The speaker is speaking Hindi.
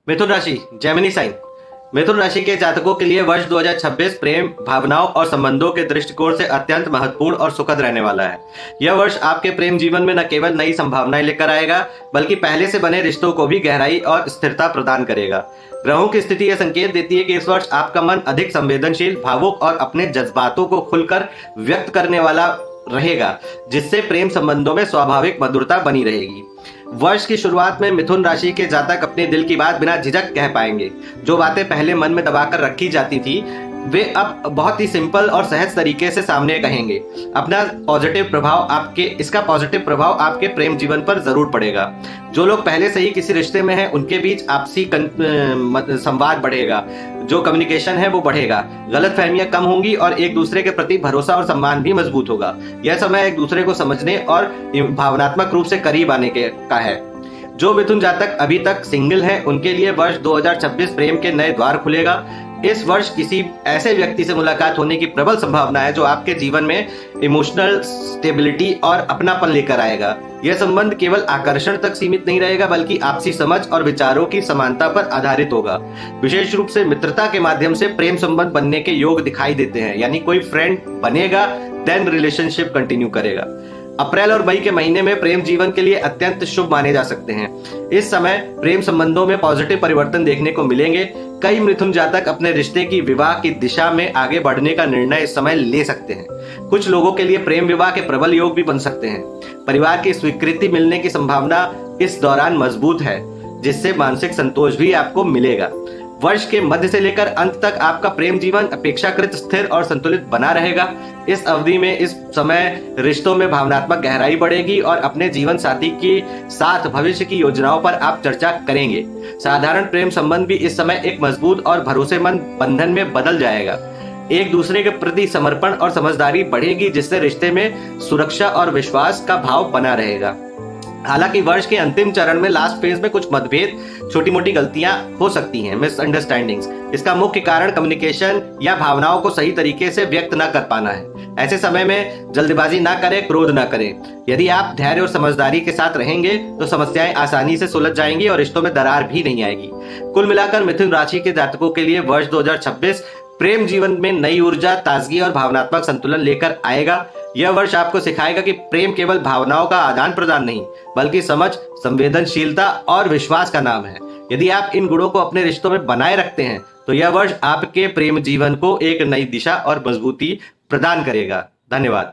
मिथुन राशि, जेमिनी साइन। मिथुन राशि के जातकों के लिए वर्ष 2026 प्रेम, भावनाओं और संबंधों के दृष्टिकोण से अत्यंत महत्वपूर्ण और सुखद रहने वाला है। यह वर्ष आपके प्रेम जीवन में न केवल नई संभावनाएं लेकर आएगा, बल्कि पहले से बने रिश्तों को भी गहराई और स्थिरता प्रदान करेगा। ग्रहों की स्थिति यह संकेत देती है कि इस वर्ष आपका मन अधिक संवेदनशील, भावुक और अपने जज्बातों को खुलकर व्यक्त करने वाला रहेगा, जिससे प्रेम संबंधों में स्वाभाविक मधुरता बनी रहेगी। वर्ष की शुरुआत में मिथुन राशि के जातक अपने दिल की बात बिना झिझक कह पाएंगे। जो बातें पहले मन में दबाकर रखी जाती थी, वे अब बहुत ही सिंपल और सहज तरीके से सामने कहेंगे। इसका पॉजिटिव प्रभाव आपके प्रेम जीवन पर जरूर पड़ेगा। जो लोग पहले से ही किसी रिश्ते में हैं, उनके बीच आपसी संवाद बढ़ेगा। जो कम्युनिकेशन है वो बढ़ेगा, गलतफहमियां कम होंगी और एक दूसरे के प्रति भरोसा और सम्मान भी मजबूत होगा। यह समय एक दूसरे को समझने और भावनात्मक रूप से करीब आने का है। जो मिथुन जातक अभी तक सिंगल हैं, उनके लिए वर्ष 2026 प्रेम के नए द्वार खुलेगा। इस वर्ष किसी ऐसे व्यक्ति से मुलाकात होने की प्रबल संभावना है जो आपके जीवन में इमोशनल स्टेबिलिटी और अपनापन लेकर आएगा। यह संबंध केवल आकर्षण तक सीमित नहीं रहेगा, बल्कि आपसी समझ और विचारों की समानता पर आधारित होगा। विशेष रूप से मित्रता के माध्यम से प्रेम संबंध बनने के योग दिखाई देते हैं, यानी कोई फ्रेंड बनेगा, देन रिलेशनशिप कंटिन्यू करेगा। अप्रैल और मई के महीने में प्रेम जीवन के लिए अत्यंत शुभ माने जा सकते हैं। इस समय प्रेम संबंधों में पॉजिटिव परिवर्तन देखने को मिलेंगे। कई मिथुन जातक अपने रिश्ते की विवाह की दिशा में आगे बढ़ने का निर्णय इस समय ले सकते हैं। कुछ लोगों के लिए प्रेम विवाह के प्रबल योग भी बन सकते हैं। परिवार की स्वीकृति मिलने की संभावना इस दौरान मजबूत है, जिससे मानसिक संतोष भी आपको मिलेगा। वर्ष के मध्य से लेकर अंत तक आपका प्रेम जीवन अपेक्षाकृत स्थिर और संतुलित बना रहेगा। इस अवधि में इस समय रिश्तों में भावनात्मक गहराई बढ़ेगी और अपने जीवन साथी के साथ भविष्य की योजनाओं पर आप चर्चा करेंगे। साधारण प्रेम संबंध भी इस समय एक मजबूत और भरोसेमंद बंधन में बदल जाएगा। एक दूसरे के प्रति समर्पण और समझदारी बढ़ेगी, जिससे रिश्ते में सुरक्षा और विश्वास का भाव बना रहेगा। हालांकि वर्ष के अंतिम चरण में लास्ट फेज में कुछ मतभेद, छोटी मोटी गलतियां हो सकती हैं, मिसअंडरस्टैंडिंग्स। इसका मुख्य कारण कम्युनिकेशन या भावनाओं को सही तरीके से व्यक्त न कर पाना है। ऐसे समय में जल्दबाजी ना करें, क्रोध ना करें। यदि आप धैर्य और समझदारी के साथ रहेंगे तो समस्याएं आसानी से सुलझ जाएंगी और रिश्तों में दरार भी नहीं आएगी। कुल मिलाकर मिथुन राशि के जातकों के लिए वर्ष 2026 प्रेम जीवन में नई ऊर्जा, ताजगी और भावनात्मक संतुलन लेकर आएगा। यह वर्ष आपको सिखाएगा कि प्रेम केवल भावनाओं का आदान प्रदान नहीं, बल्कि समझ, संवेदनशीलता और विश्वास का नाम है। यदि आप इन गुणों को अपने रिश्तों में बनाए रखते हैं, तो यह वर्ष आपके प्रेम जीवन को एक नई दिशा और मजबूती प्रदान करेगा। धन्यवाद।